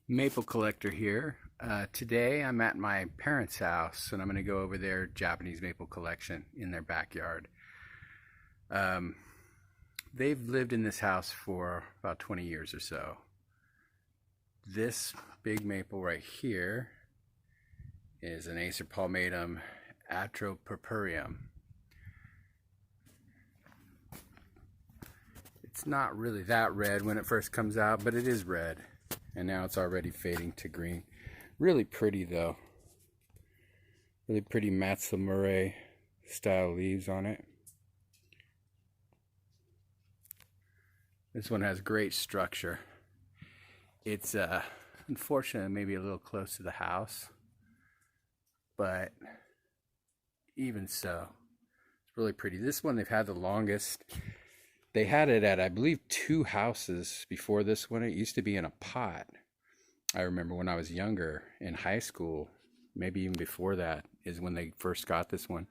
Maple collector here. Today I'm at my parents' house and I'm going to go over their Japanese maple collection in their backyard. Um, they've lived in this house for about 20 years or so. This big maple right here is an Acer Palmatum atropurpureum. It's not really that red when it first comes out, but it is red. And now it's already fading to green. Really pretty though. Really pretty Matsumure style leaves on it. This one has great structure. It's unfortunately maybe a little close to the house, but even so, it's really pretty. This one they've had the longest. They had it at, I believe, 2 houses before this one. It used to be in a pot. I remember when I was younger in high school, maybe even before that, is when they first got this one.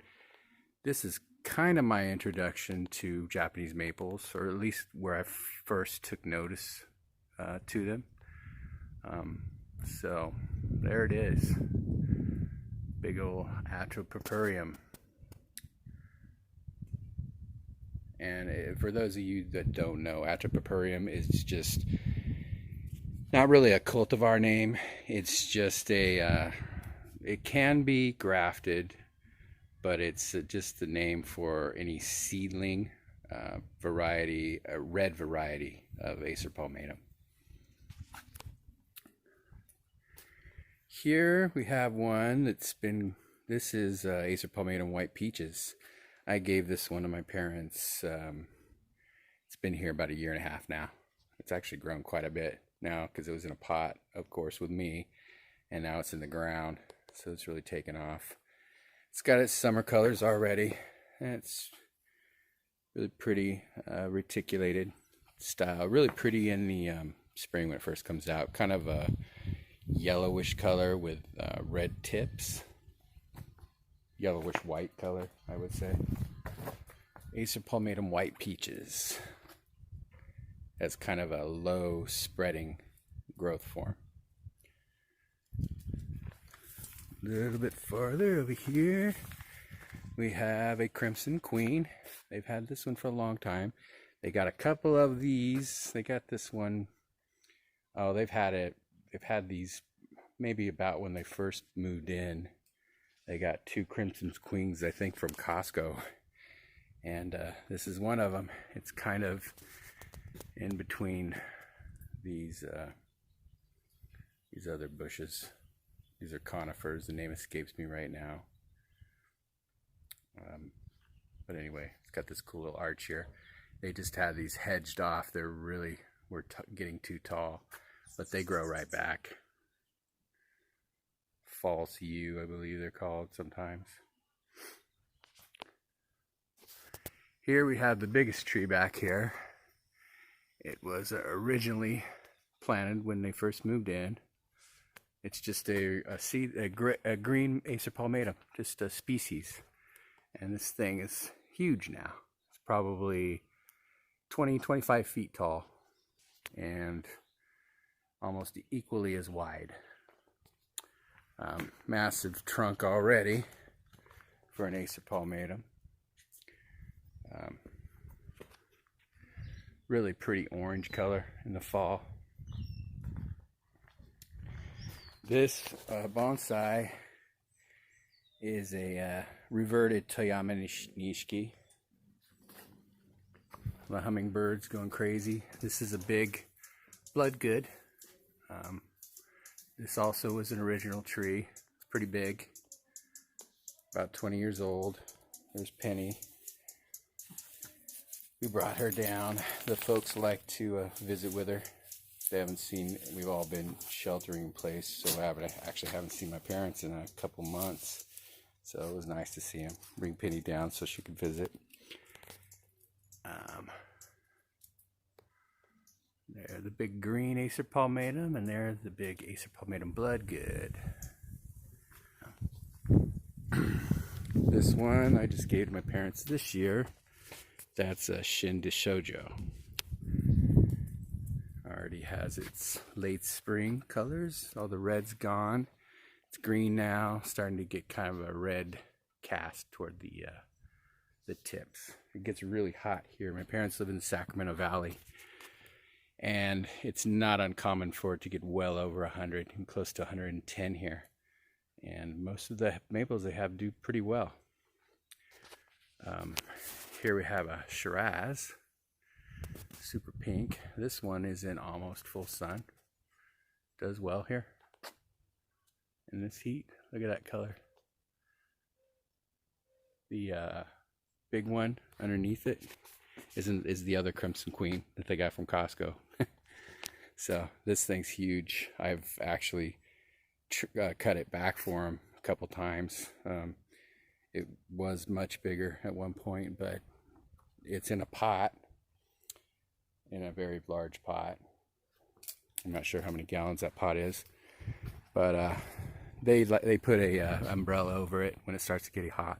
This is kind of my introduction to Japanese maples, or at least where I first took notice to them. So there it is. Big old atropurpureum. And for those of you that don't know, atropurpureum is just not really a cultivar name. It's just a, it can be grafted, but it's just the name for any seedling variety, a red variety of Acer palmatum. Here we have one that's been, this is Acer palmatum white peaches. I gave this one to my parents. It's been here about 1.5 years now. It's actually grown quite a bit now because it was in a pot, of course, with me, and now it's in the ground, so it's really taken off. It's got its summer colors already, and it's really pretty reticulated style. Really pretty in the spring when it first comes out. Kind of a yellowish color with red tips. Yellowish white color, I would say. Acer palmatum white peaches. That's kind of a low spreading growth form. A little bit farther over here, we have a Crimson Queen. They've had this one for a long time. They got a couple of these. They got this one. Oh, they've had these maybe about when they first moved in. They got 2 Crimson Queens, I think, from Costco. And this is one of them. It's kind of in between these other bushes. These are conifers. The name escapes me right now. But anyway, it's got this cool little arch here. They just had these hedged off. They're really, getting too tall. But they grow right back. False yew, I believe they're called sometimes. Here we have the biggest tree back here. It was originally planted when they first moved in. It's just a green Acer palmatum, just a species. And this thing is huge now. It's probably 20-25 feet tall and almost equally as wide. Massive trunk already for an Acer palmatum. Really pretty orange color in the fall. This bonsai is a reverted Toyama Nishiki. The hummingbirds going crazy. This is a big bloodgood. This also was an original tree. It's pretty big. About 20 years old. There's Penny. We brought her down. The folks like to visit with her. They haven't seen, we've all been sheltering in place, so I actually haven't seen my parents in a couple months. So it was nice to see him. Bring Penny down so she could visit. There's the big green Acer palmatum, and there's the big Acer palmatum bloodgood. This one I just gave to my parents this year. That's a Shinto Shojo. already has its late spring colors. All the red's gone. It's green now, starting to get kind of a red cast toward the tips. It gets really hot here. My parents live in the Sacramento Valley, and it's not uncommon for it to get well over 100 and close to 110 here. And most of the maples they have do pretty well. Here we have a Shiraz, super pink. This one is in almost full sun. Does well here in this heat. Look at that color. The big one underneath it is the other Crimson Queen that they got from Costco. So this thing's huge. I've actually cut it back for them a couple times. It was much bigger at one point, but it's in a pot, in a very large pot. I'm not sure how many gallons that pot is, but they put a umbrella over it when it starts getting hot,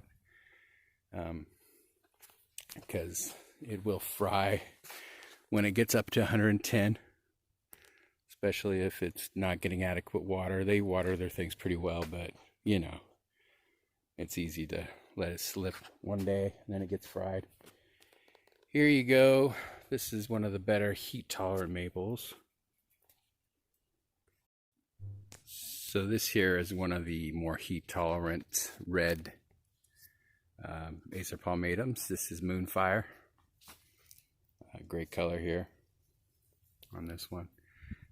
because it will fry when it gets up to 110, especially if it's not getting adequate water. They water their things pretty well, but you know, it's easy to let it slip one day and then it gets fried. Here you go. This is one of the better heat tolerant maples. So this here is one of the more heat tolerant red Acer palmatums. This is Moonfire. Great color here on this one.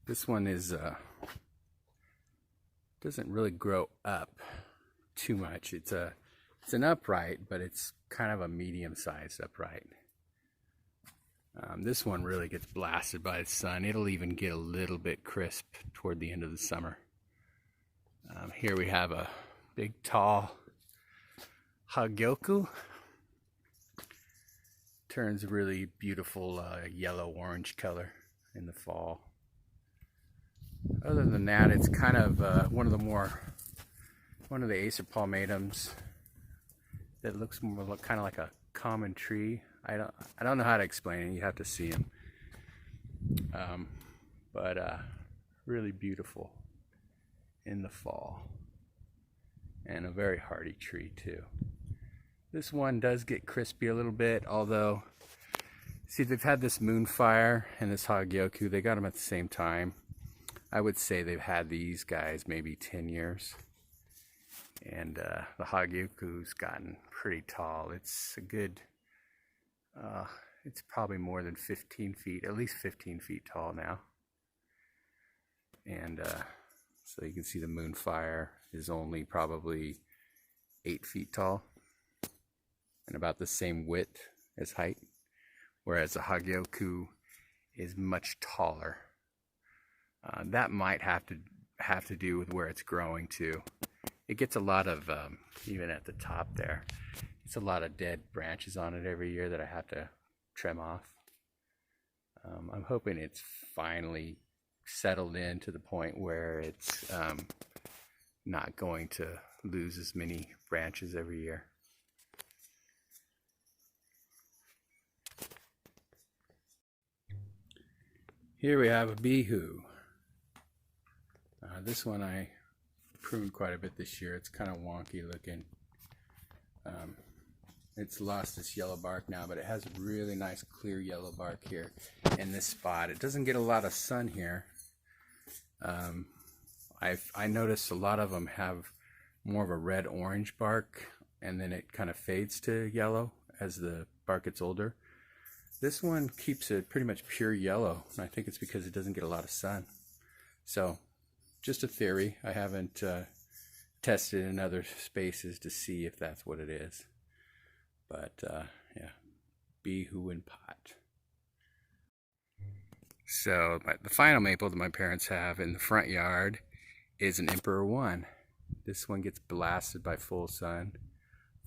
This one is doesn't really grow up too much. It's an upright, but it's kind of a medium-sized upright. This one really gets blasted by the sun. It'll even get a little bit crisp toward the end of the summer. Here we have a big, tall Hagyoku. Turns really beautiful yellow-orange color in the fall. Other than that, it's kind of one of the Acer palmatums that looks more kind of like a common tree. I don't know how to explain it. You have to see them. But really beautiful in the fall, and a very hardy tree too. This one does get crispy a little bit, although, see, they've had this Moonfire and this Hagyoku. They got them at the same time. I would say they've had these guys maybe 10 years. And the Hagyoku's gotten pretty tall. It's a good, it's probably more than 15 feet, at least 15 feet tall now. And so you can see the Moonfire is only probably 8 feet tall and about the same width as height, whereas the Hagyoku is much taller. That might have to do with where it's growing too. It gets a lot of, even at the top there, it's a lot of dead branches on it every year that I have to trim off. I'm hoping it's finally settled in to the point where it's not going to lose as many branches every year. Here we have a Bihoo. This one I pruned quite a bit this year. It's kind of wonky looking. It's lost its yellow bark now, but it has a really nice clear yellow bark here in this spot. It doesn't get a lot of sun here. I noticed a lot of them have more of a red-orange bark, and then it kind of fades to yellow as the bark gets older. This one keeps it pretty much pure yellow, and I think it's because it doesn't get a lot of sun. So, just a theory. I haven't tested in other spaces to see if that's what it is. But, yeah, Bihoo in pot. So, the final maple that my parents have in the front yard is an Emperor 1. This one gets blasted by full sun,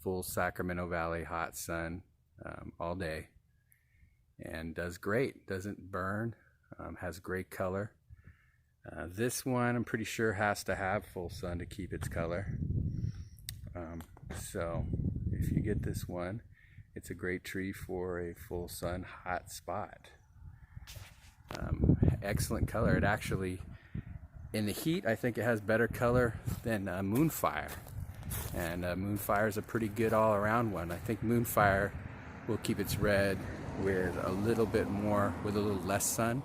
full Sacramento Valley hot sun all day, and does great. Doesn't burn, has great color. This one I'm pretty sure has to have full sun to keep its color. So if you get this one, it's a great tree for a full sun hot spot. excellent color. It actually, in the heat, I think it has better color than Moonfire. And Moonfire is a pretty good all-around one. I think Moonfire will keep its red with a little bit more, with a little less sun.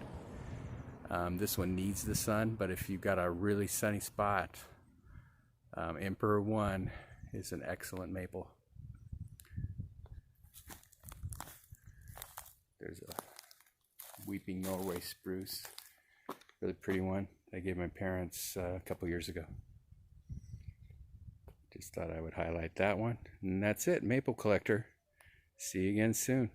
This one needs the sun, but if you've got a really sunny spot, Emperor 1 is an excellent maple. There's a Weeping Norway spruce, really pretty one I gave my parents a couple years ago. Just thought I would highlight that one. And that's it, Maple Collector. See you again soon.